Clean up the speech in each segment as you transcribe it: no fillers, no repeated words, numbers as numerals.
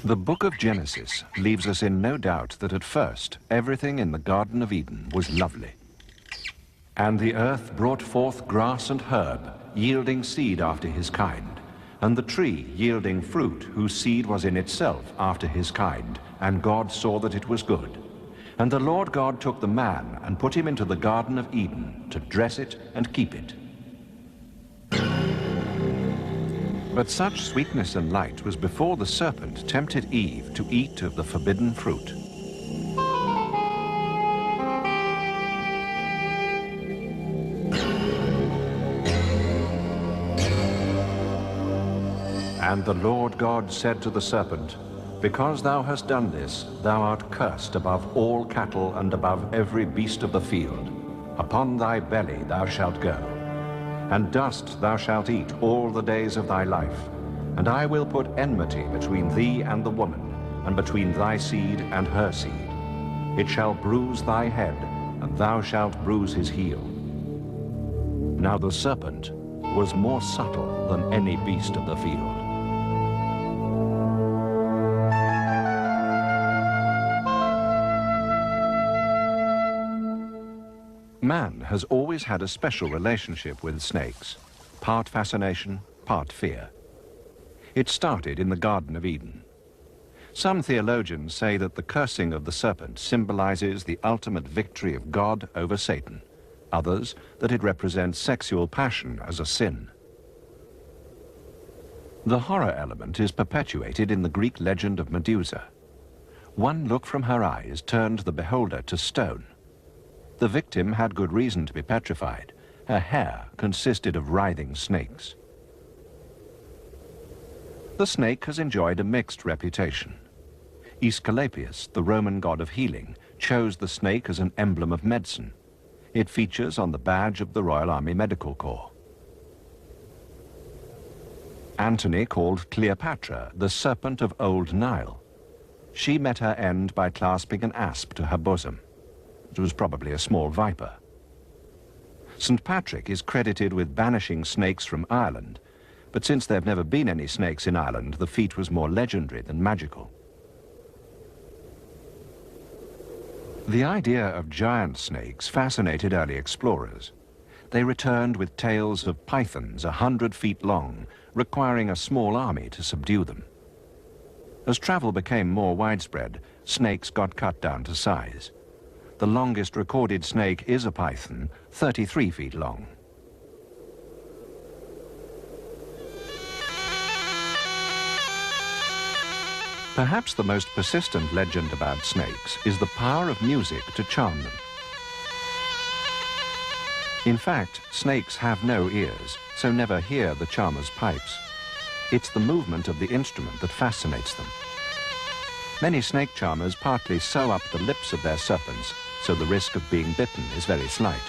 The book of Genesis leaves us in no doubt that at first everything in the Garden of Eden was lovely. And the earth brought forth grass and herb, yielding seed after his kind, and the tree yielding fruit whose seed was in itself after his kind, and God saw that it was good. And the Lord God took the man and put him into the Garden of Eden to dress it and keep it. But such sweetness and light was before the serpent tempted Eve to eat of the forbidden fruit. And the Lord God said to the serpent, "Because thou hast done this, thou art cursed above all cattle and above every beast of the field. Upon thy belly thou shalt go, and dust thou shalt eat all the days of thy life. And I will put enmity between thee and the woman, and between thy seed and her seed. It shall bruise thy head, and thou shalt bruise his heel." Now the serpent was more subtle than any beast of the field. Man has always had a special relationship with snakes, part fascination, part fear. It started in the Garden of Eden. Some theologians say that the cursing of the serpent symbolizes the ultimate victory of God over Satan. Others, that it represents sexual passion as a sin. The horror element is perpetuated in the Greek legend of Medusa. One look from her eyes turned the beholder to stone. The victim had good reason to be petrified. Her hair consisted of writhing snakes. The snake has enjoyed a mixed reputation. Aesculapius, the Roman god of healing, chose the snake as an emblem of medicine. It features on the badge of the Royal Army Medical Corps. Antony called Cleopatra the serpent of old Nile. She met her end by clasping an asp to her bosom. It was probably a small viper. St. Patrick is credited with banishing snakes from Ireland, but since there have never been any snakes in Ireland, the feat was more legendary than magical. The idea of giant snakes fascinated early explorers. They returned with tales of pythons 100 feet long, requiring a small army to subdue them. As travel became more widespread, snakes got cut down to size. The longest recorded snake is a python, 33 feet long. Perhaps the most persistent legend about snakes is the power of music to charm them. In fact, snakes have no ears, so never hear the charmer's pipes. It's the movement of the instrument that fascinates them. Many snake charmers partly sew up the lips of their serpents, so the risk of being bitten is very slight.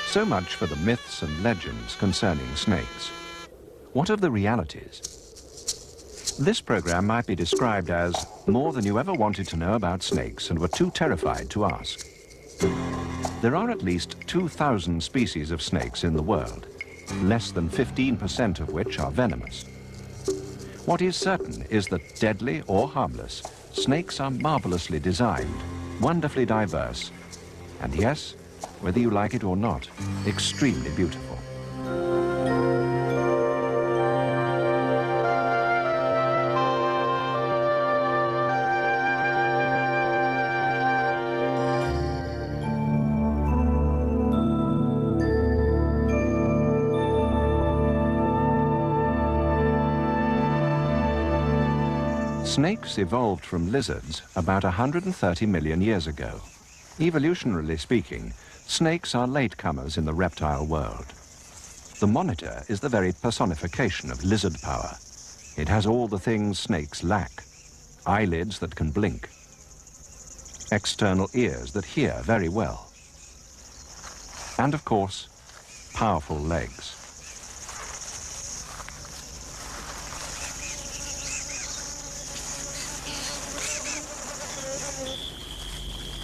So much for the myths and legends concerning snakes. What of the realities? This program might be described as more than you ever wanted to know about snakes and were too terrified to ask. There are at least 2,000 species of snakes in the world, less than 15% of which are venomous. What is certain is that, deadly or harmless, snakes are marvelously designed, wonderfully diverse, and yes, whether you like it or not, extremely beautiful. Snakes evolved from lizards about 130 million years ago. Evolutionarily speaking, snakes are latecomers in the reptile world. The monitor is the very personification of lizard power. It has all the things snakes lack: eyelids that can blink, external ears that hear very well, and of course, powerful legs.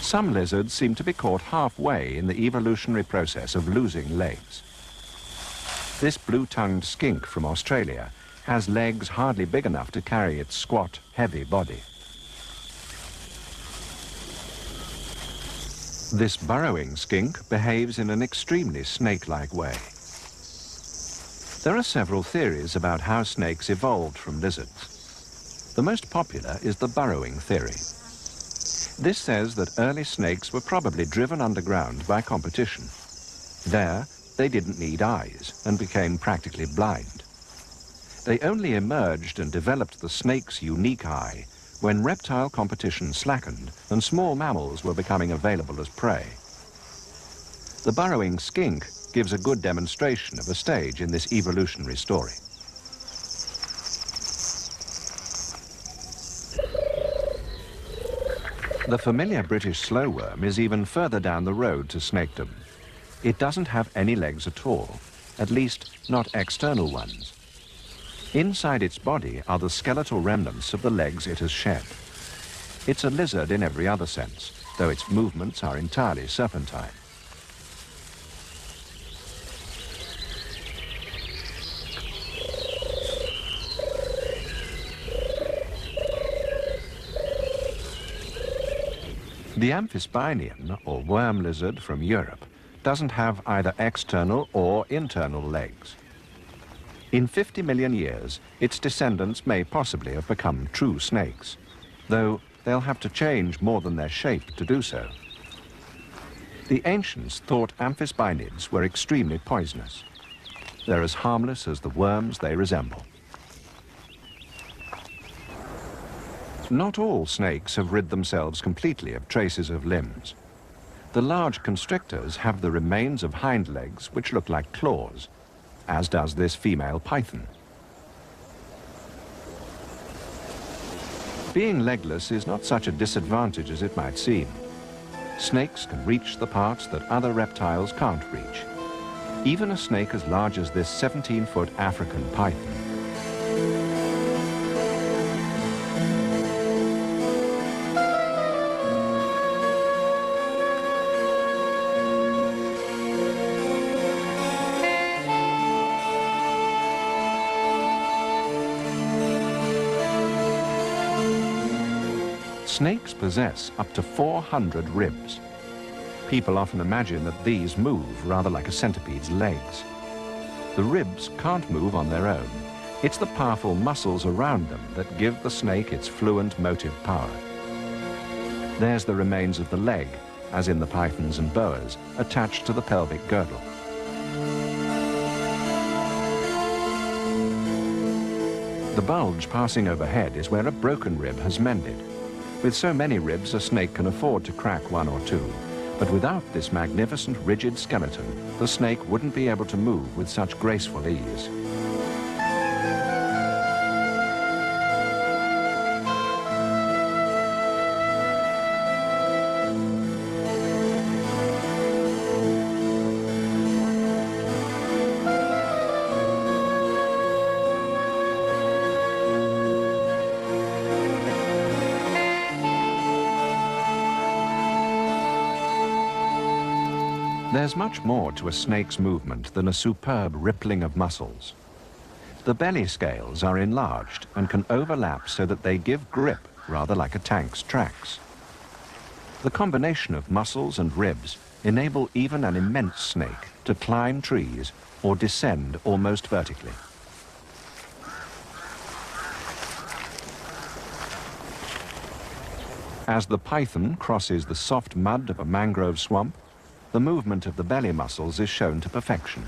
Some lizards seem to be caught halfway in the evolutionary process of losing legs. This blue-tongued skink from Australia has legs hardly big enough to carry its squat, heavy body. This burrowing skink behaves in an extremely snake-like way. There are several theories about how snakes evolved from lizards. The most popular is the burrowing theory. This says that early snakes were probably driven underground by competition. There, they didn't need eyes and became practically blind. They only emerged and developed the snake's unique eye when reptile competition slackened and small mammals were becoming available as prey. The burrowing skink gives a good demonstration of a stage in this evolutionary story. The familiar British slowworm is even further down the road to snakedom. It doesn't have any legs at all, at least not external ones. Inside its body are the skeletal remnants of the legs it has shed. It's a lizard in every other sense, though its movements are entirely serpentine. The amphispinian, or worm lizard from Europe, doesn't have either external or internal legs. In 50 million years, its descendants may possibly have become true snakes, though they'll have to change more than their shape to do so. The ancients thought amphispinids were extremely poisonous. They're as harmless as the worms they resemble. Not all snakes have rid themselves completely of traces of limbs. The large constrictors have the remains of hind legs which look like claws, as does this female python. Being legless is not such a disadvantage as it might seem. Snakes can reach the parts that other reptiles can't reach. Even a snake as large as this 17-foot African python. Snakes possess up to 400 ribs. People often imagine that these move rather like a centipede's legs. The ribs can't move on their own. It's the powerful muscles around them that give the snake its fluent motive power. There's the remains of the leg, as in the pythons and boas, attached to the pelvic girdle. The bulge passing overhead is where a broken rib has mended. With so many ribs, a snake can afford to crack one or two. But without this magnificent rigid skeleton, the snake wouldn't be able to move with such graceful ease. There's much more to a snake's movement than a superb rippling of muscles. The belly scales are enlarged and can overlap so that they give grip rather like a tank's tracks. The combination of muscles and ribs enable even an immense snake to climb trees or descend almost vertically. As the python crosses the soft mud of a mangrove swamp, the movement of the belly muscles is shown to perfection.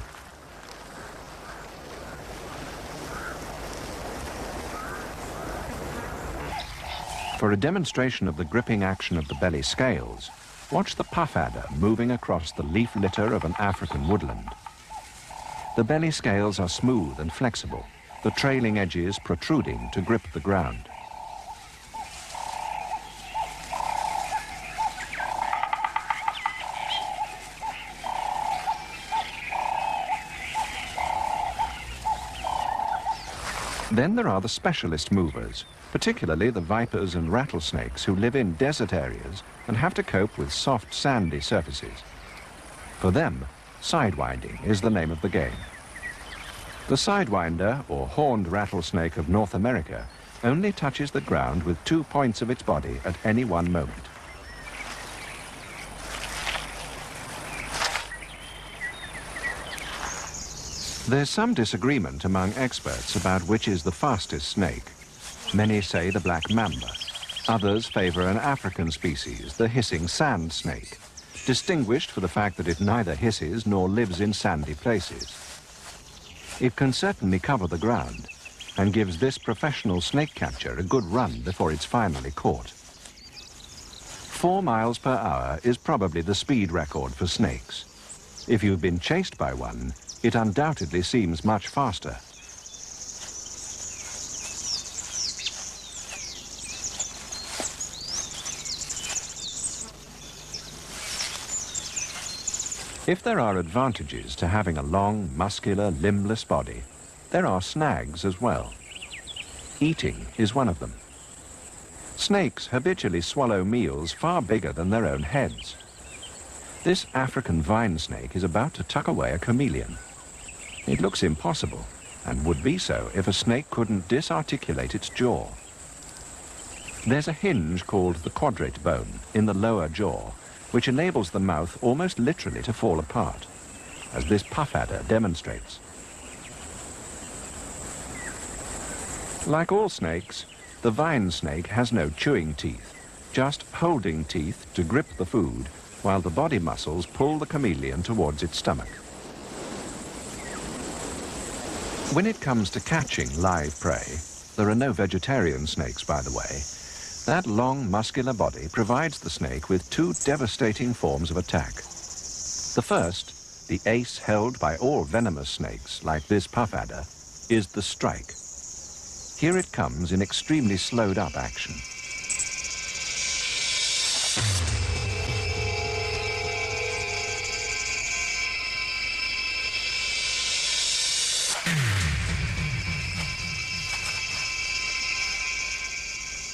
For a demonstration of the gripping action of the belly scales, watch the puff adder moving across the leaf litter of an African woodland. The belly scales are smooth and flexible, the trailing edges protruding to grip the ground. Then there are the specialist movers, particularly the vipers and rattlesnakes who live in desert areas and have to cope with soft, sandy surfaces. For them, sidewinding is the name of the game. The sidewinder, or horned rattlesnake of North America, only touches the ground with 2 points of its body at any one moment. There's some disagreement among experts about which is the fastest snake. Many say the black mamba. Others favor an African species, the hissing sand snake, distinguished for the fact that it neither hisses nor lives in sandy places. It can certainly cover the ground and gives this professional snake catcher a good run before it's finally caught. 4 miles per hour is probably the speed record for snakes. If you've been chased by one, it undoubtedly seems much faster. If there are advantages to having a long, muscular, limbless body, there are snags as well. Eating is one of them. Snakes habitually swallow meals far bigger than their own heads. This African vine snake is about to tuck away a chameleon. It looks impossible, and would be so if a snake couldn't disarticulate its jaw. There's a hinge called the quadrate bone in the lower jaw, which enables the mouth almost literally to fall apart, as this puff adder demonstrates. Like all snakes, the vine snake has no chewing teeth, just holding teeth to grip the food, while the body muscles pull the chameleon towards its stomach. When it comes to catching live prey, there are no vegetarian snakes, by the way. That long, muscular body provides the snake with 2 devastating forms of attack. The first, the ace held by all venomous snakes, like this puff adder, is the strike. Here it comes in extremely slowed-up action.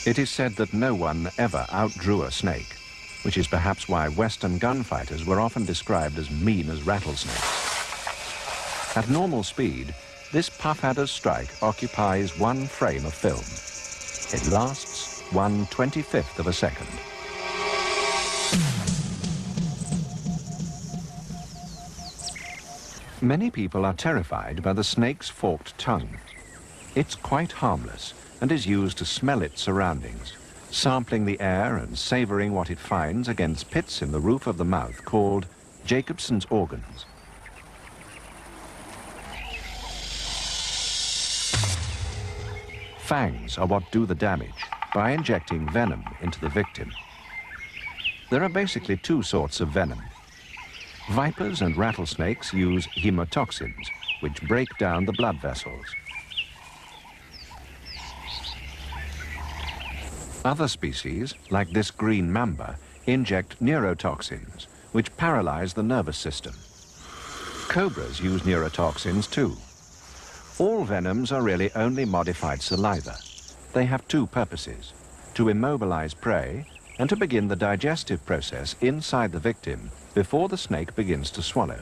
It is said that no one ever outdrew a snake, which is perhaps why Western gunfighters were often described as mean as rattlesnakes. At normal speed, this puff adder's strike occupies 1 frame of film. It lasts 1/25th of a second. Many people are terrified by the snake's forked tongue. It's quite harmless and is used to smell its surroundings, sampling the air and savoring what it finds against pits in the roof of the mouth called Jacobson's organs. Fangs are what do the damage by injecting venom into the victim. There are basically 2 sorts of venom. Vipers and rattlesnakes use hemotoxins, which break down the blood vessels. Other species, like this green mamba, inject neurotoxins, which paralyze the nervous system. Cobras use neurotoxins too. All venoms are really only modified saliva. They have 2 purposes: to immobilize prey and to begin the digestive process inside the victim before the snake begins to swallow.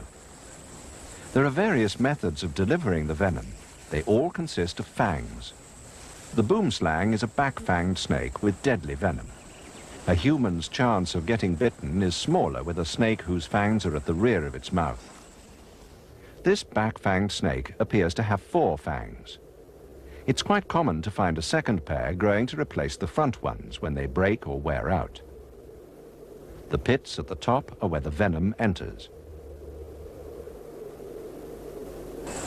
There are various methods of delivering the venom. They all consist of fangs. The boomslang is a back-fanged snake with deadly venom. A human's chance of getting bitten is smaller with a snake whose fangs are at the rear of its mouth. This back-fanged snake appears to have 4 fangs. It's quite common to find a second pair growing to replace the front ones when they break or wear out. The pits at the top are where the venom enters.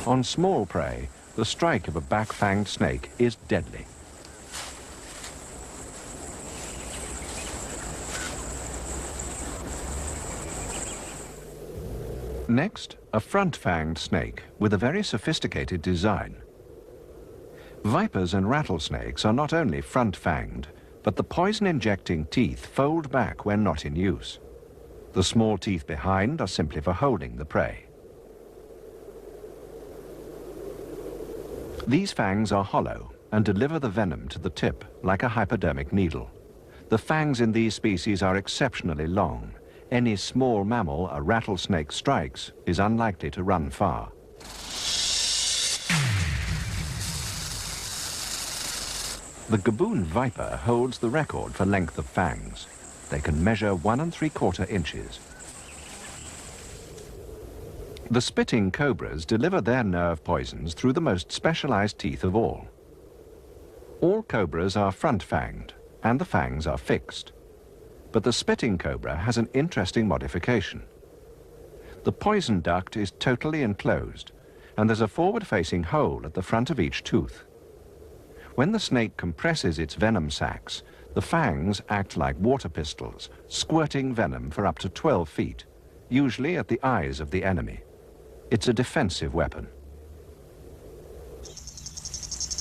On small prey, the strike of a back-fanged snake is deadly. Next, a front-fanged snake with a very sophisticated design. Vipers and rattlesnakes are not only front-fanged, but the poison-injecting teeth fold back when not in use. The small teeth behind are simply for holding the prey. These fangs are hollow and deliver the venom to the tip like a hypodermic needle. The fangs in these species are exceptionally long. Any small mammal a rattlesnake strikes is unlikely to run far. The gaboon viper holds the record for length of fangs. They can measure 1 3/4 inches. The spitting cobras deliver their nerve poisons through the most specialized teeth of all. All cobras are front-fanged, and the fangs are fixed. But the spitting cobra has an interesting modification. The poison duct is totally enclosed, and there's a forward-facing hole at the front of each tooth. When the snake compresses its venom sacs, the fangs act like water pistols, squirting venom for up to 12 feet, usually at the eyes of the enemy. It's a defensive weapon.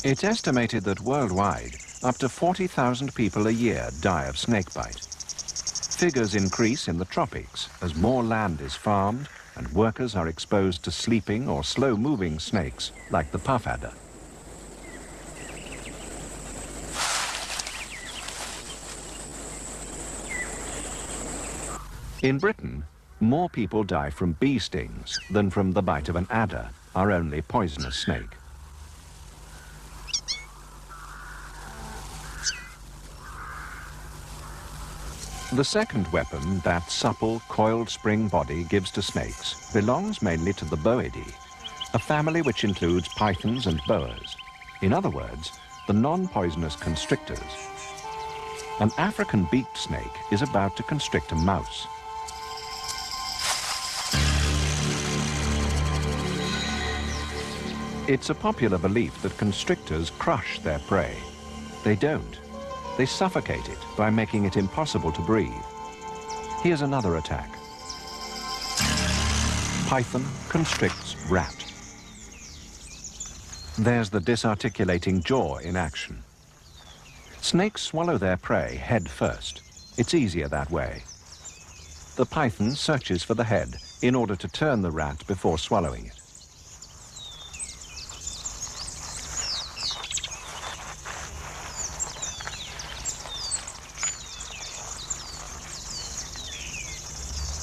It's estimated that worldwide, up to 40,000 people a year die of snakebite. Figures increase in the tropics as more land is farmed and workers are exposed to sleeping or slow-moving snakes like the puff adder. In Britain, more people die from bee stings than from the bite of an adder, our only poisonous snake. The second weapon that supple, coiled spring body gives to snakes belongs mainly to the Boidae, a family which includes pythons and boas. In other words, the non-poisonous constrictors. An African beaked snake is about to constrict a mouse. It's a popular belief that constrictors crush their prey. They don't. They suffocate it by making it impossible to breathe. Here's another attack. Python constricts rat. There's the disarticulating jaw in action. Snakes swallow their prey head first. It's easier that way. The python searches for the head in order to turn the rat before swallowing it.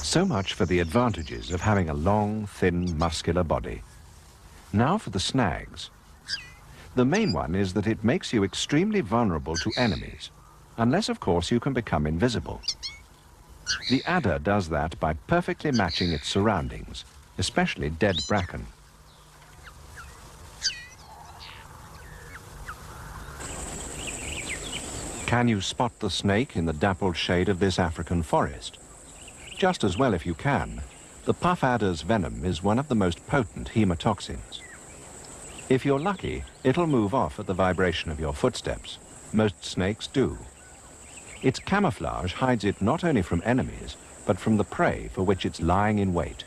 So much for the advantages of having a long, thin, muscular body. Now for the snags. The main one is that it makes you extremely vulnerable to enemies, unless, of course, you can become invisible. The adder does that by perfectly matching its surroundings, especially dead bracken. Can you spot the snake in the dappled shade of this African forest? Just as well if you can. The puff adder's venom is one of the most potent hemotoxins. If you're lucky, it'll move off at the vibration of your footsteps. Most snakes do. Its camouflage hides it not only from enemies, but from the prey for which it's lying in wait.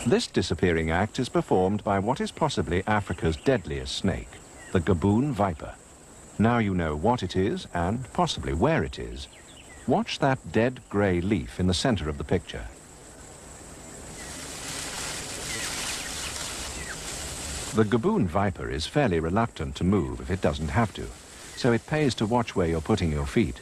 This disappearing act is performed by what is possibly Africa's deadliest snake, the gaboon viper. Now you know what it is and possibly where it is. Watch that dead grey leaf in the center of the picture. The gaboon viper is fairly reluctant to move if it doesn't have to, so it pays to watch where you're putting your feet.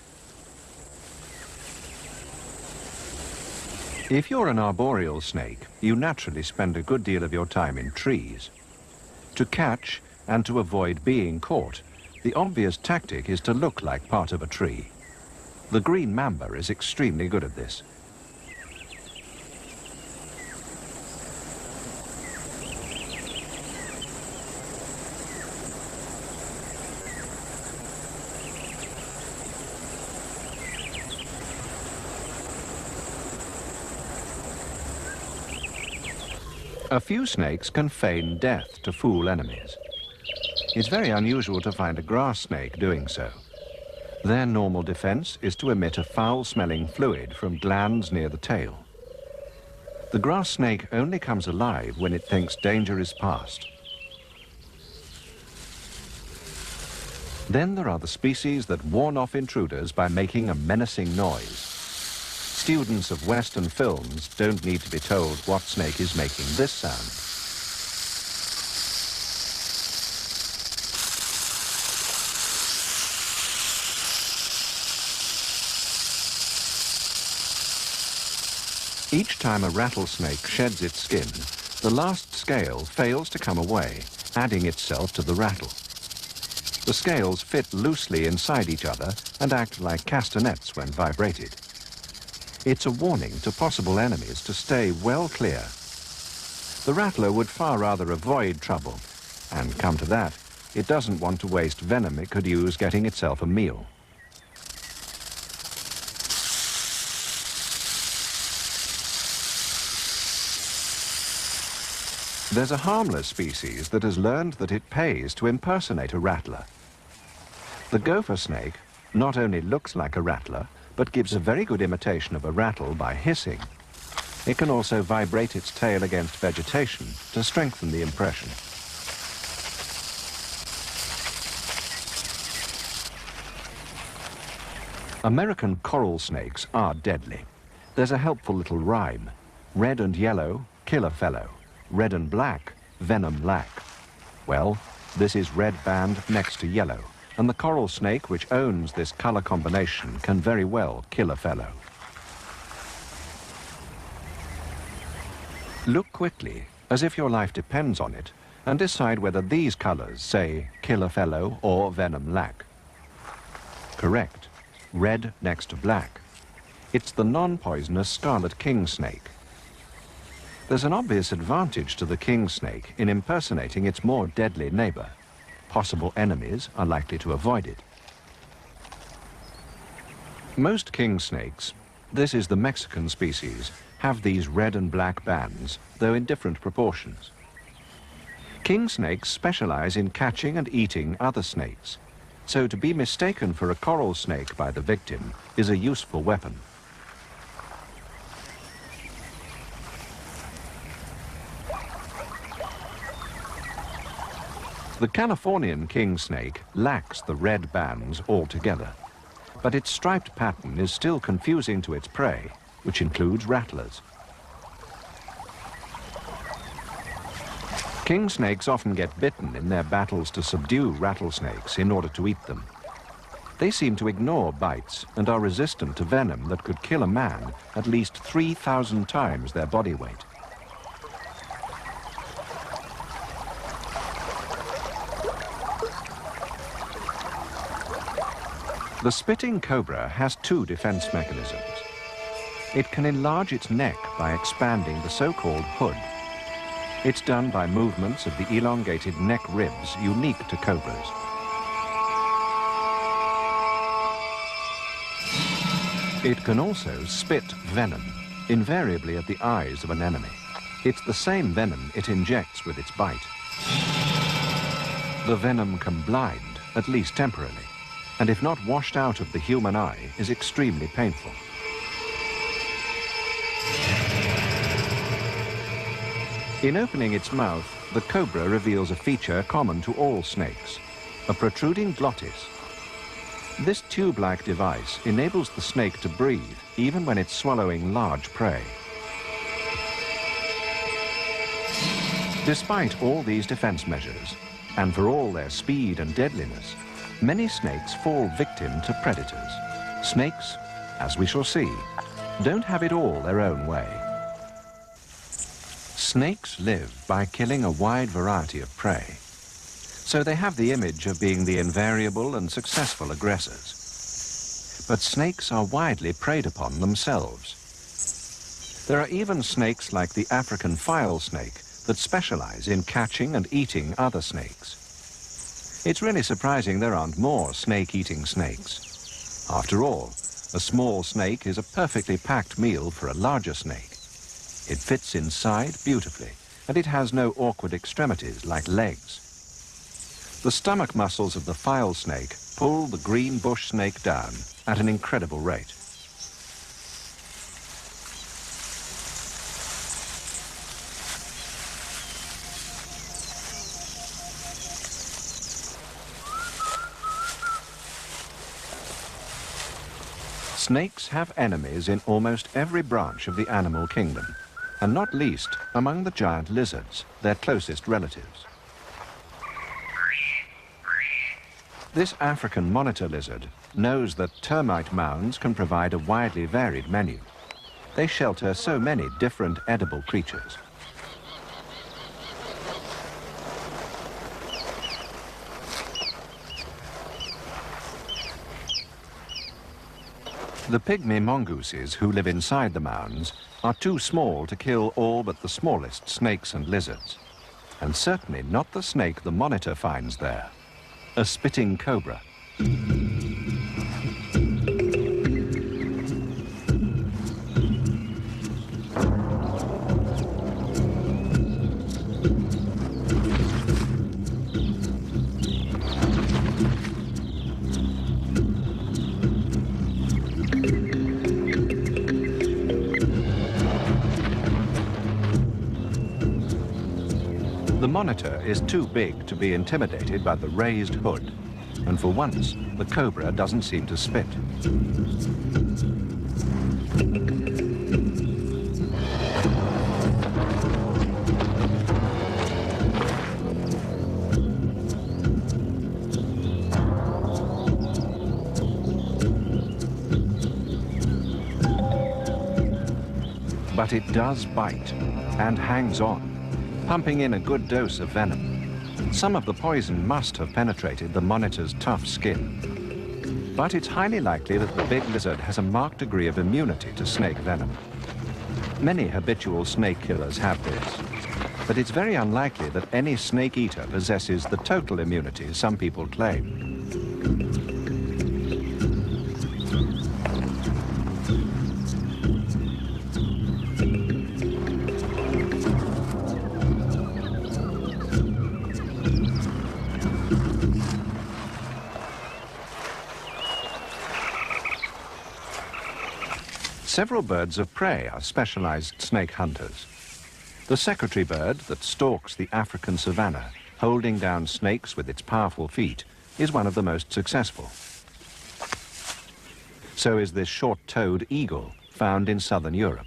If you're an arboreal snake, you naturally spend a good deal of your time in trees. To catch and to avoid being caught, the obvious tactic is to look like part of a tree. The green mamba is extremely good at this. A few snakes can feign death to fool enemies. It's very unusual to find a grass snake doing so. Their normal defense is to emit a foul-smelling fluid from glands near the tail. The grass snake only comes alive when it thinks danger is past. Then there are the species that warn off intruders by making a menacing noise. students of Western films don't need to be told what snake is making this sound. Each time a rattlesnake sheds its skin, the last scale fails to come away, adding itself to the rattle. The scales fit loosely inside each other and act like castanets when vibrated. It's a warning to possible enemies to stay well clear. The rattler would far rather avoid trouble, and come to that, it doesn't want to waste venom it could use getting itself a meal. There's a harmless species that has learned that it pays to impersonate a rattler. The gopher snake not only looks like a rattler, but gives a very good imitation of a rattle by hissing. It can also vibrate its tail against vegetation to strengthen the impression. American coral snakes are deadly. There's a helpful little rhyme. Red and yellow, kill a fellow. Red and black, venom lack. Well, this is red band next to yellow, and the coral snake which owns this color combination can very well kill a fellow. Look quickly, as if your life depends on it, and decide whether these colors say kill a fellow or venom lack. Correct. Red next to black. It's the non-poisonous scarlet king snake. There's an obvious advantage to the king snake in impersonating its more deadly neighbor. Possible enemies are likely to avoid it. Most king snakes, this is the Mexican species, have these red and black bands, though in different proportions. King snakes specialize in catching and eating other snakes, so to be mistaken for a coral snake by the victim is a useful weapon. The Californian king snake lacks the red bands altogether, but its striped pattern is still confusing to its prey, which includes rattlers. King snakes often get bitten in their battles to subdue rattlesnakes in order to eat them. They seem to ignore bites and are resistant to venom that could kill a man at least 3,000 times their body weight. The spitting cobra has two defense mechanisms. It can enlarge its neck by expanding the so-called hood. It's done by movements of the elongated neck ribs unique to cobras. It can also spit venom, invariably at the eyes of an enemy. It's the same venom it injects with its bite. The venom can blind, at least temporarily, and if not washed out of the human eye, is extremely painful. In opening its mouth, the cobra reveals a feature common to all snakes, a protruding glottis. This tube-like device enables the snake to breathe even when it's swallowing large prey. Despite all these defense measures, and for all their speed and deadliness, many snakes fall victim to predators. Snakes, as we shall see, don't have it all their own way. Snakes live by killing a wide variety of prey, so they have the image of being the invariable and successful aggressors. But snakes are widely preyed upon themselves. There are even snakes like the African file snake that specialize in catching and eating other snakes. It's really surprising there aren't more snake-eating snakes. After all, a small snake is a perfectly packed meal for a larger snake. It fits inside beautifully, and it has no awkward extremities like legs. The stomach muscles of the file snake pull the green bush snake down at an incredible rate. Snakes have enemies in almost every branch of the animal kingdom, and not least among the giant lizards, their closest relatives. This African monitor lizard knows that termite mounds can provide a widely varied menu. They shelter so many different edible creatures. The pygmy mongooses who live inside the mounds are too small to kill all but the smallest snakes and lizards, and certainly not the snake the monitor finds there, a spitting cobra. The monitor is too big to be intimidated by the raised hood, and for once, the cobra doesn't seem to spit. But it does bite and hangs on, pumping in a good dose of venom. Some of the poison must have penetrated the monitor's tough skin. But it's highly likely that the big lizard has a marked degree of immunity to snake venom. Many habitual snake killers have this, but it's very unlikely that any snake eater possesses the total immunity some people claim. Several birds of prey are specialized snake hunters. The secretary bird that stalks the African savanna, holding down snakes with its powerful feet, is one of the most successful. So is this short-toed eagle, found in southern Europe.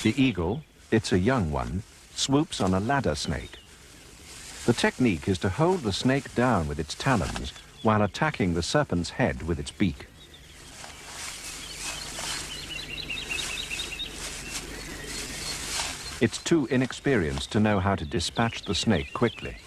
The eagle, it's a young one, swoops on a ladder snake. The technique is to hold the snake down with its talons while attacking the serpent's head with its beak. It's too inexperienced to know how to dispatch the snake quickly.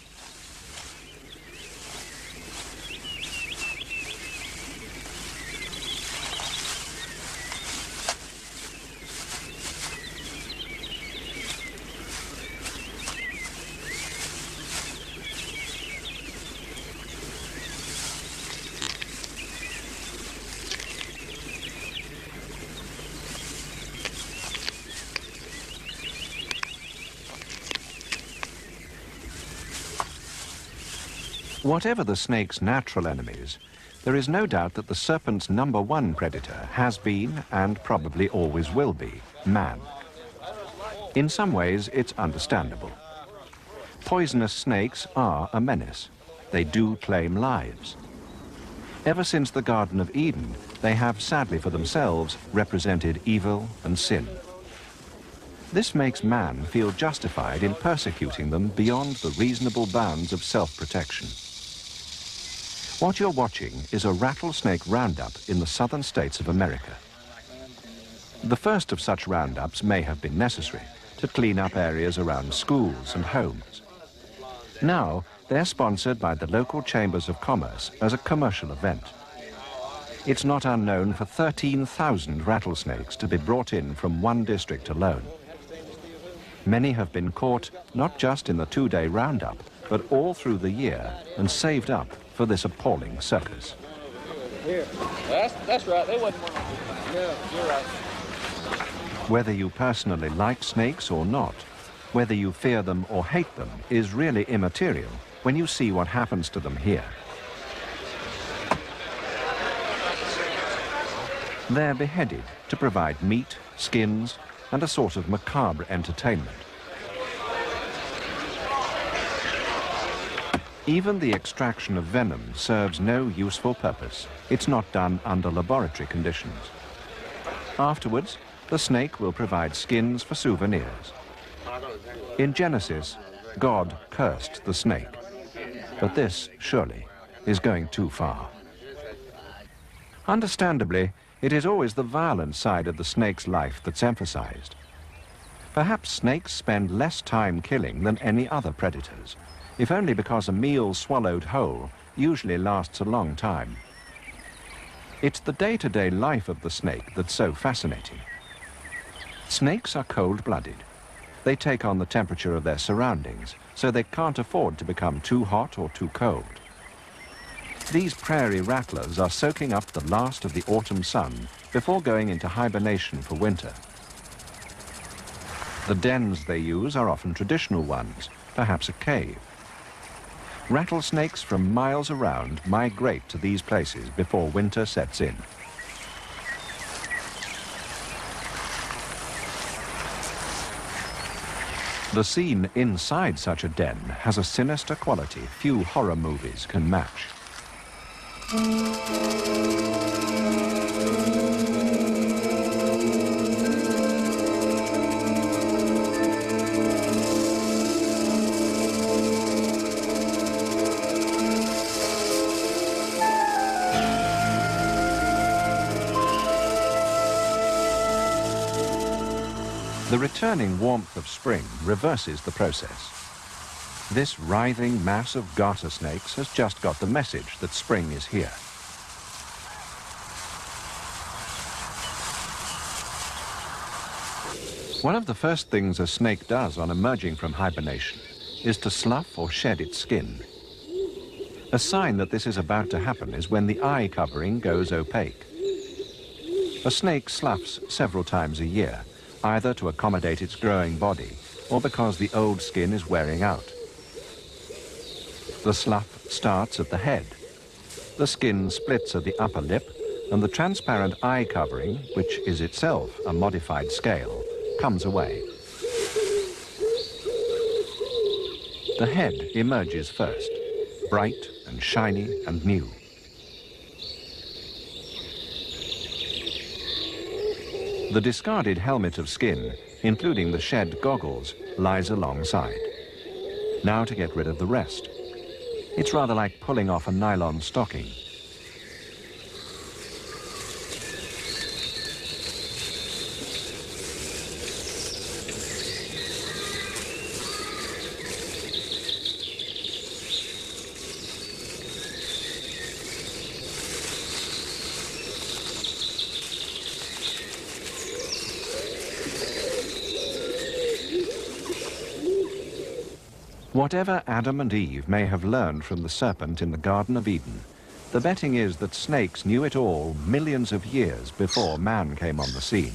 Whatever the snake's natural enemies, there is no doubt that the serpent's #1 predator has been, and probably always will be, man. In some ways, it's understandable. Poisonous snakes are a menace. They do claim lives. Ever since the Garden of Eden, they have, sadly for themselves, represented evil and sin. This makes man feel justified in persecuting them beyond the reasonable bounds of self-protection. What you're watching is a rattlesnake roundup in the southern states of America. The first of such roundups may have been necessary to clean up areas around schools and homes. Now, they're sponsored by the local chambers of commerce as a commercial event. It's not unknown for 13,000 rattlesnakes to be brought in from one district alone. Many have been caught not just in the 2-day roundup, but all through the year and saved up for this appalling circus. Here, that's right. They wasn't one. No, you're right. Whether you personally like snakes or not, whether you fear them or hate them, is really immaterial when you see what happens to them here. They're beheaded to provide meat, skins, and a sort of macabre entertainment. Even the extraction of venom serves no useful purpose. It's not done under laboratory conditions. Afterwards, the snake will provide skins for souvenirs. In Genesis, God cursed the snake. But this, surely, is going too far. Understandably, it is always the violent side of the snake's life that's emphasized. Perhaps snakes spend less time killing than any other predators, if only because a meal swallowed whole usually lasts a long time. It's the day-to-day life of the snake that's so fascinating. Snakes are cold-blooded. They take on the temperature of their surroundings, so they can't afford to become too hot or too cold. These prairie rattlers are soaking up the last of the autumn sun before going into hibernation for winter. The dens they use are often traditional ones, perhaps a cave. Rattlesnakes from miles around migrate to these places before winter sets in. The scene inside such a den has a sinister quality few horror movies can match. The returning warmth of spring reverses the process. This writhing mass of garter snakes has just got the message that spring is here. One of the first things a snake does on emerging from hibernation is to slough or shed its skin. A sign that this is about to happen is when the eye covering goes opaque. A snake sloughs several times a year, either to accommodate its growing body or because the old skin is wearing out. The slough starts at the head. The skin splits at the upper lip, and the transparent eye covering, which is itself a modified scale, comes away. The head emerges first, bright and shiny and new. The discarded helmet of skin, including the shed goggles, lies alongside. Now to get rid of the rest. It's rather like pulling off a nylon stocking. Whatever Adam and Eve may have learned from the serpent in the Garden of Eden, the betting is that snakes knew it all millions of years before man came on the scene.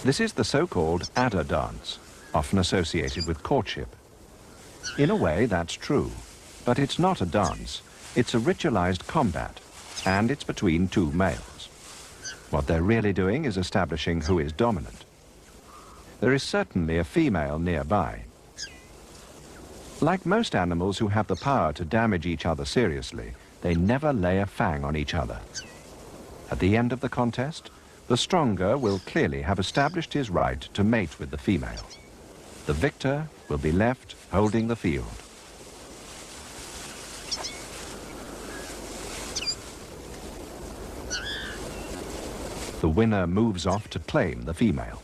This is the so-called adder dance, often associated with courtship. In a way, that's true, but it's not a dance. It's a ritualized combat, and it's between two males. What they're really doing is establishing who is dominant. There is certainly a female nearby. Like most animals who have the power to damage each other seriously, they never lay a fang on each other. At the end of the contest, the stronger will clearly have established his right to mate with the female. The victor will be left holding the field. The winner moves off to claim the female.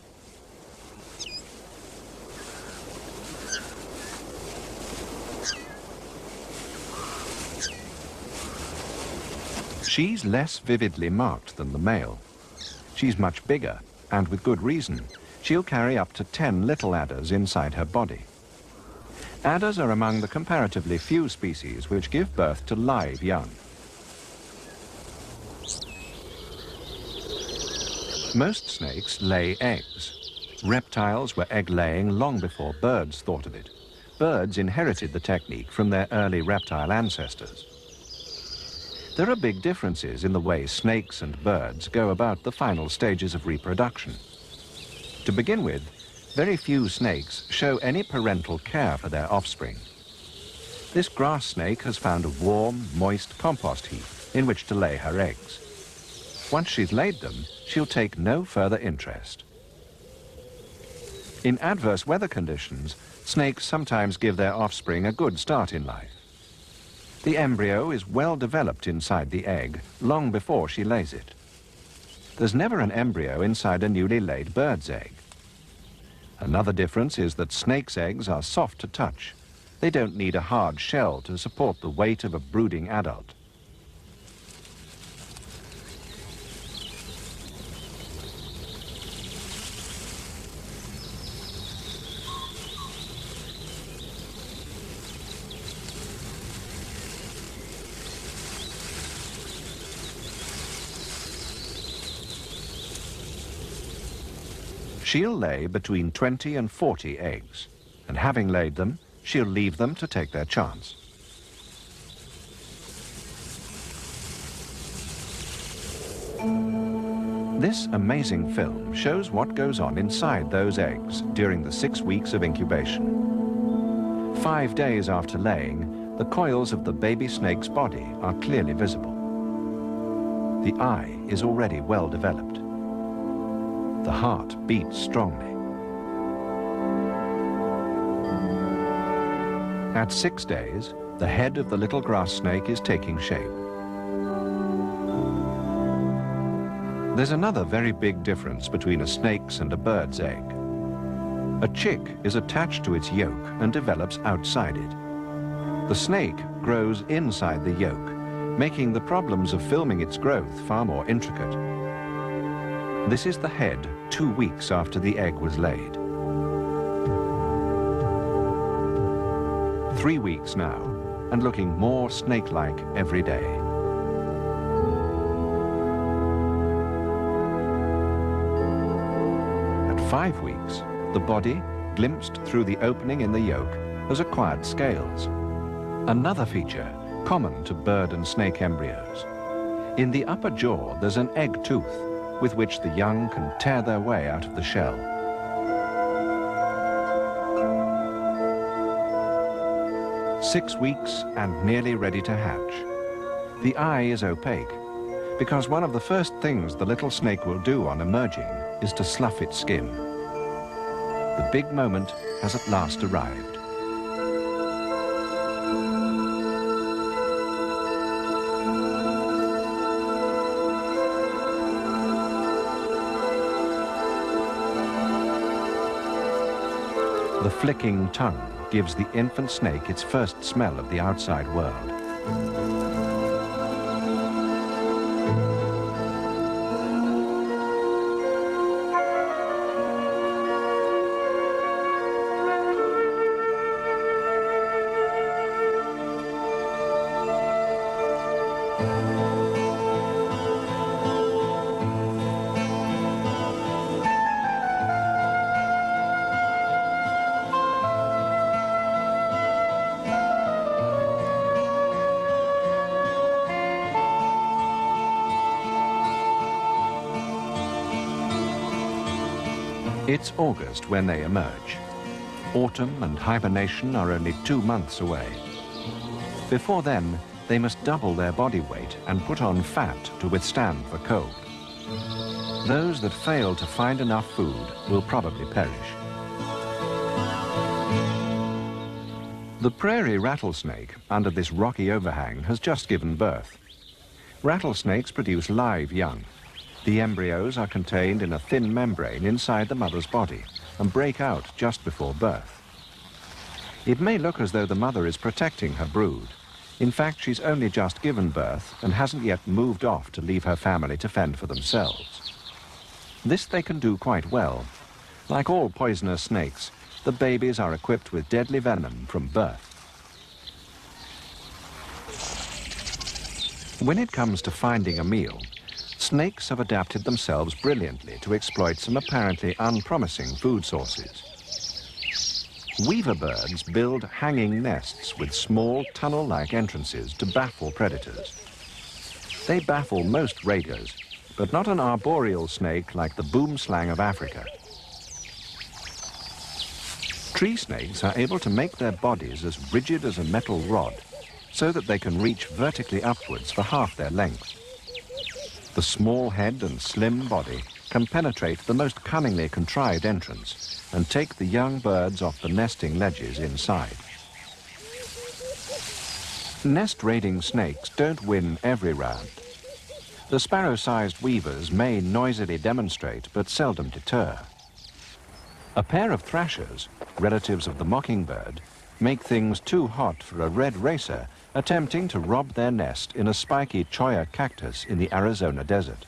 She's less vividly marked than the male. She's much bigger, and with good reason. She'll carry up to 10 little adders inside her body. Adders are among the comparatively few species which give birth to live young. Most snakes lay eggs. Reptiles were egg-laying long before birds thought of it. Birds inherited the technique from their early reptile ancestors. There are big differences in the way snakes and birds go about the final stages of reproduction. To begin with, very few snakes show any parental care for their offspring. This grass snake has found a warm, moist compost heap in which to lay her eggs. Once she's laid them, she'll take no further interest. In adverse weather conditions, snakes sometimes give their offspring a good start in life. The embryo is well developed inside the egg long before she lays it. There's never an embryo inside a newly laid bird's egg. Another difference is that snakes' eggs are soft to touch. They don't need a hard shell to support the weight of a brooding adult. She'll lay between 20 and 40 eggs, and having laid them, she'll leave them to take their chance. This amazing film shows what goes on inside those eggs during the 6 weeks of incubation. 5 days after laying, the coils of the baby snake's body are clearly visible. The eye is already well developed. The heart beats strongly. At 6 days, the head of the little grass snake is taking shape. There's another very big difference between a snake's and a bird's egg. A chick is attached to its yolk and develops outside it. The snake grows inside the yolk, making the problems of filming its growth far more intricate. This is the head 2 weeks after the egg was laid. 3 weeks now, and looking more snake-like every day. At 5 weeks, the body, glimpsed through the opening in the yolk, has acquired scales. Another feature common to bird and snake embryos. In the upper jaw, there's an egg tooth with which the young can tear their way out of the shell. Six weeks and nearly ready to hatch. The eye is opaque because one of the first things the little snake will do on emerging is to slough its skin. The big moment has at last arrived. The flicking tongue gives the infant snake its first smell of the outside world. It's August when they emerge. Autumn and hibernation are only 2 months away. Before then, they must double their body weight and put on fat to withstand the cold. Those that fail to find enough food will probably perish. The prairie rattlesnake, under this rocky overhang, has just given birth. Rattlesnakes produce live young. The embryos are contained in a thin membrane inside the mother's body and break out just before birth. It may look as though the mother is protecting her brood. In fact, she's only just given birth and hasn't yet moved off to leave her family to fend for themselves. This they can do quite well. Like all poisonous snakes, the babies are equipped with deadly venom from birth. When it comes to finding a meal, snakes have adapted themselves brilliantly to exploit some apparently unpromising food sources. Weaver birds build hanging nests with small tunnel-like entrances to baffle predators. They baffle most raiders, but not an arboreal snake like the boomslang of Africa. Tree snakes are able to make their bodies as rigid as a metal rod, so that they can reach vertically upwards for half their length. The small head and slim body can penetrate the most cunningly contrived entrance and take the young birds off the nesting ledges inside. Nest-raiding snakes don't win every round. The sparrow-sized weavers may noisily demonstrate, but seldom deter. A pair of thrashers, relatives of the mockingbird, make things too hot for a red racer attempting to rob their nest in a spiky cholla cactus in the Arizona desert.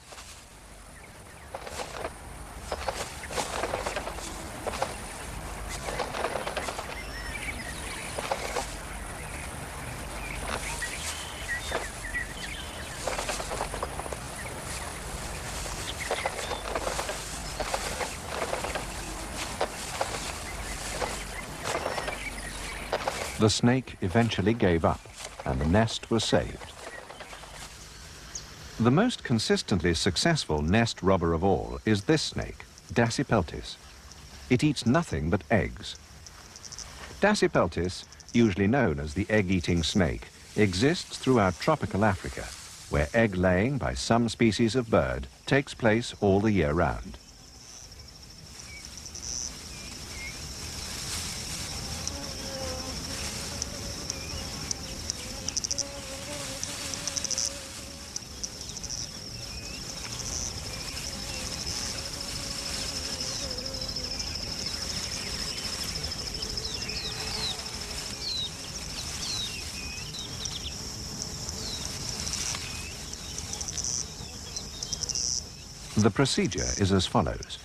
The snake eventually gave up, and the nest was saved. The most consistently successful nest robber of all is this snake, Dasypeltis. It eats nothing but eggs. Dasypeltis, usually known as the egg-eating snake, exists throughout tropical Africa, where egg-laying by some species of bird takes place all the year round. The procedure is as follows.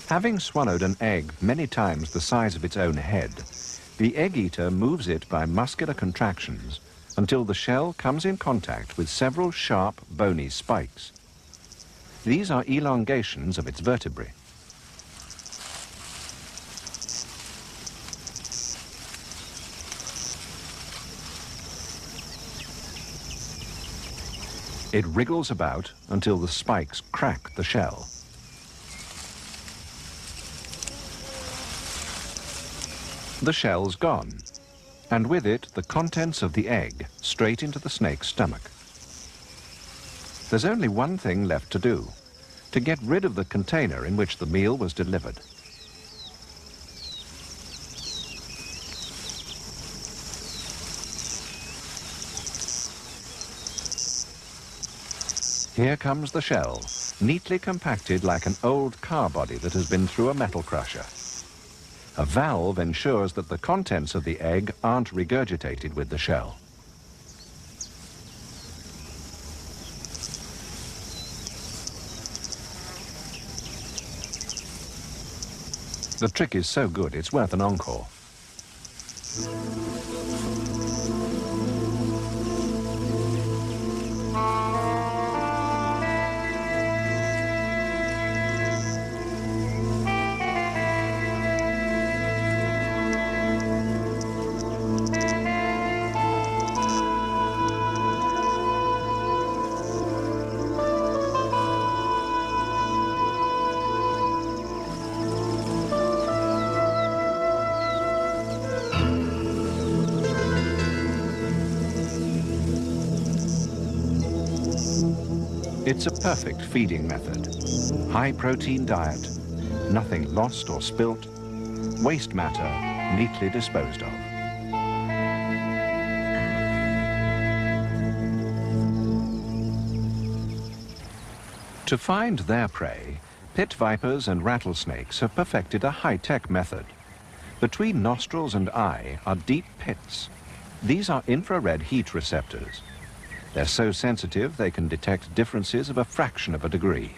Having swallowed an egg many times the size of its own head, the egg-eater moves it by muscular contractions until the shell comes in contact with several sharp, bony spikes. These are elongations of its vertebrae. It wriggles about until the spikes crack the shell. The shell's gone, and with it the contents of the egg straight into the snake's stomach. There's only one thing left to do, to get rid of the container in which the meal was delivered. Here comes the shell, neatly compacted like an old car body that has been through a metal crusher. A valve ensures that the contents of the egg aren't regurgitated with the shell. The trick is so good, it's worth an encore. It's a perfect feeding method. High protein diet, nothing lost or spilt, waste matter neatly disposed of. To find their prey, pit vipers and rattlesnakes have perfected a high-tech method. Between nostrils and eye are deep pits. These are infrared heat receptors. They're so sensitive they can detect differences of a fraction of a degree.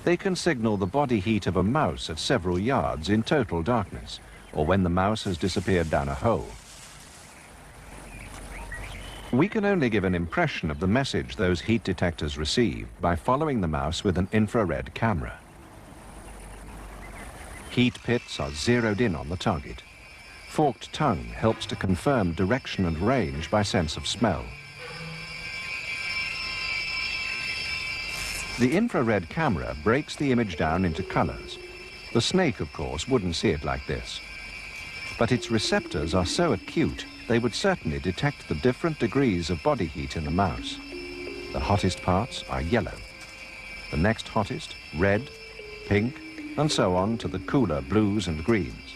They can signal the body heat of a mouse at several yards in total darkness, or when the mouse has disappeared down a hole. We can only give an impression of the message those heat detectors receive by following the mouse with an infrared camera. Heat pits are zeroed in on the target. Forked tongue helps to confirm direction and range by sense of smell. The infrared camera breaks the image down into colors. The snake, of course, wouldn't see it like this. But its receptors are so acute, they would certainly detect the different degrees of body heat in the mouse. The hottest parts are yellow. The next hottest, red, pink, and so on to the cooler blues and greens.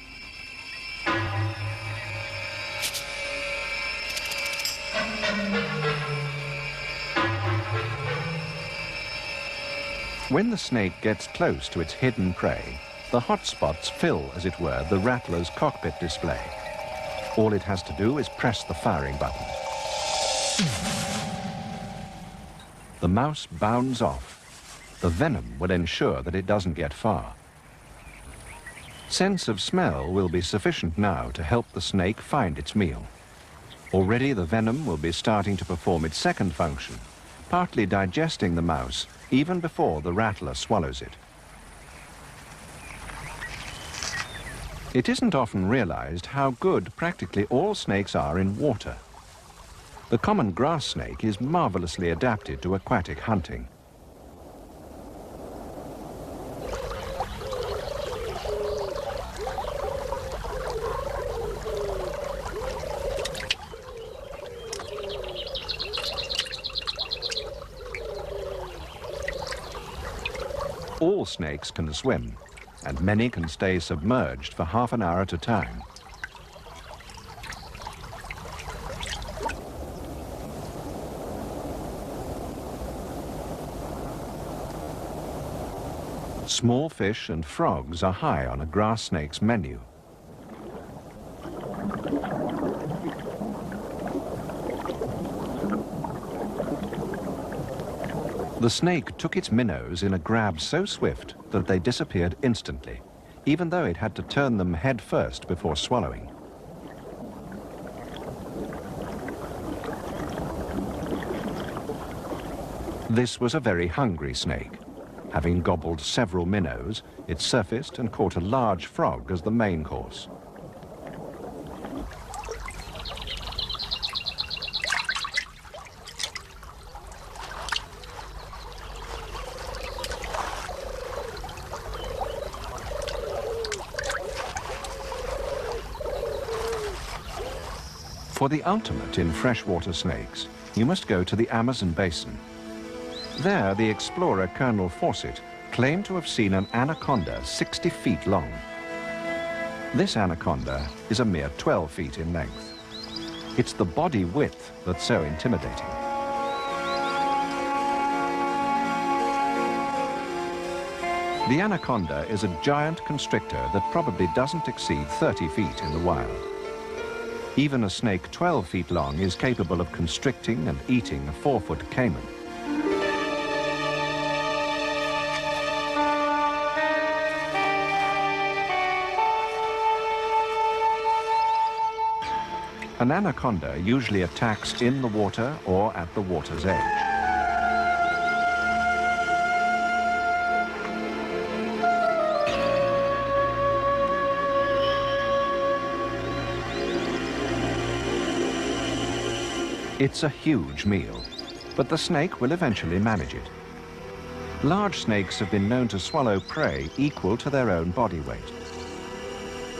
When the snake gets close to its hidden prey, the hot spots fill, as it were, the rattler's cockpit display. All it has to do is press the firing button. The mouse bounds off. The venom will ensure that it doesn't get far. Sense of smell will be sufficient now to help the snake find its meal. Already the venom will be starting to perform its second function, partly digesting the mouse even before the rattler swallows it. It isn't often realized how good practically all snakes are in water. The common grass snake is marvelously adapted to aquatic hunting. All snakes can swim, and many can stay submerged for half an hour at a time. Small fish and frogs are high on a grass snake's menu. The snake took its minnows in a grab so swift that they disappeared instantly, even though it had to turn them head first before swallowing. This was a very hungry snake. Having gobbled several minnows, it surfaced and caught a large frog as the main course. For the ultimate in freshwater snakes, you must go to the Amazon basin. There, the explorer Colonel Fawcett claimed to have seen an anaconda 60 feet long. This anaconda is a mere 12 feet in length. It's the body width that's so intimidating. The anaconda is a giant constrictor that probably doesn't exceed 30 feet in the wild. Even a snake 12 feet long is capable of constricting and eating a 4-foot caiman. An anaconda usually attacks in the water or at the water's edge. It's a huge meal, but the snake will eventually manage it. Large snakes have been known to swallow prey equal to their own body weight.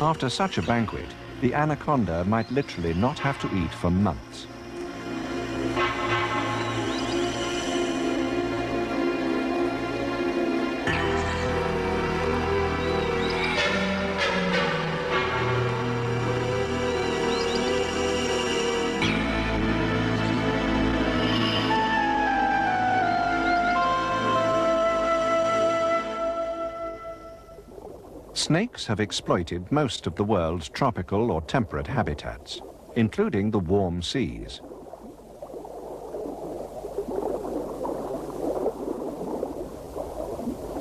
After such a banquet, the anaconda might literally not have to eat for months. Snakes have exploited most of the world's tropical or temperate habitats, including the warm seas.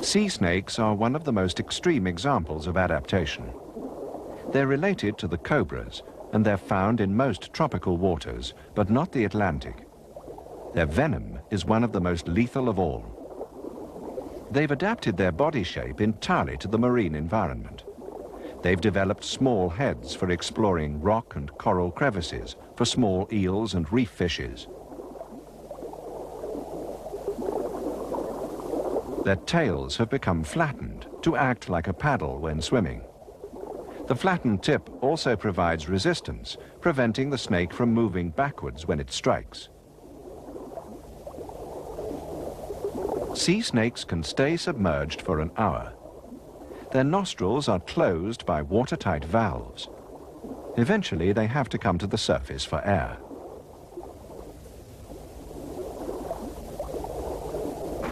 Sea snakes are one of the most extreme examples of adaptation. They're related to the cobras, and they're found in most tropical waters, but not the Atlantic. Their venom is one of the most lethal of all. They've adapted their body shape entirely to the marine environment. They've developed small heads for exploring rock and coral crevices, for small eels and reef fishes. Their tails have become flattened to act like a paddle when swimming. The flattened tip also provides resistance, preventing the snake from moving backwards when it strikes. Sea snakes can stay submerged for an hour. Their nostrils are closed by watertight valves. Eventually, they have to come to the surface for air.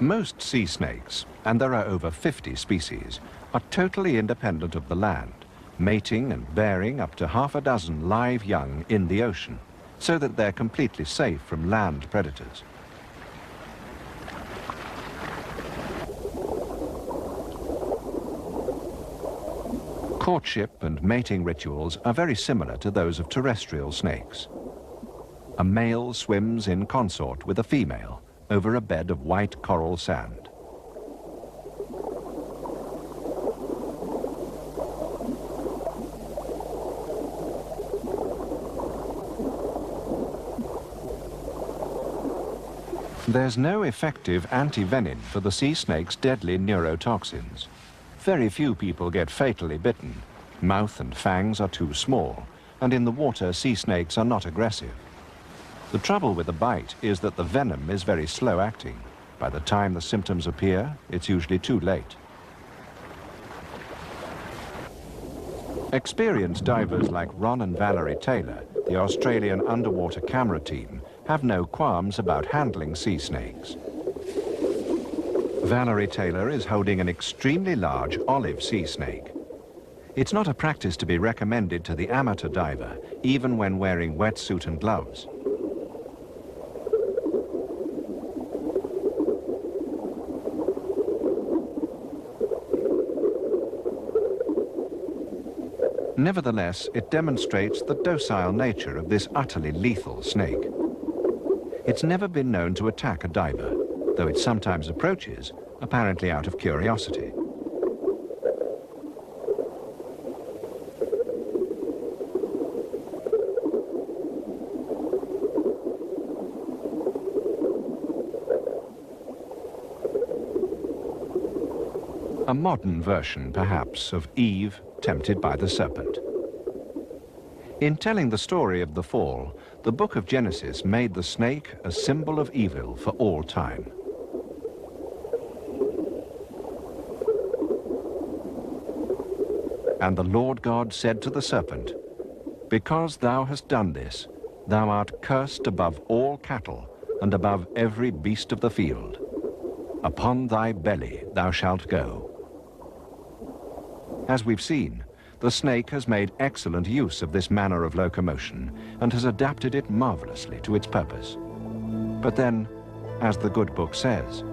Most sea snakes, and there are over 50 species, are totally independent of the land, mating and bearing up to half a dozen live young in the ocean, so that they're completely safe from land predators. Courtship and mating rituals are very similar to those of terrestrial snakes. A male swims in consort with a female over a bed of white coral sand. There's no effective anti-venin for the sea snake's deadly neurotoxins. Very few people get fatally bitten. Mouth and fangs are too small, and in the water, sea snakes are not aggressive. The trouble with a bite is that the venom is very slow-acting. By the time the symptoms appear, it's usually too late. Experienced divers like Ron and Valerie Taylor, the Australian underwater camera team, have no qualms about handling sea snakes. Valerie Taylor is holding an extremely large olive sea snake. It's not a practice to be recommended to the amateur diver, even when wearing wetsuit and gloves. Nevertheless, it demonstrates the docile nature of this utterly lethal snake. It's never been known to attack a diver, though it sometimes approaches, apparently out of curiosity. A modern version, perhaps, of Eve tempted by the serpent. In telling the story of the fall, the book of Genesis made the snake a symbol of evil for all time. And the Lord God said to the serpent, "Because thou hast done this, thou art cursed above all cattle and above every beast of the field. Upon thy belly thou shalt go." As we've seen, the snake has made excellent use of this manner of locomotion and has adapted it marvelously to its purpose. But then, as the good book says,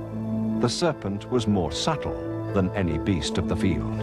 the serpent was more subtle than any beast of the field.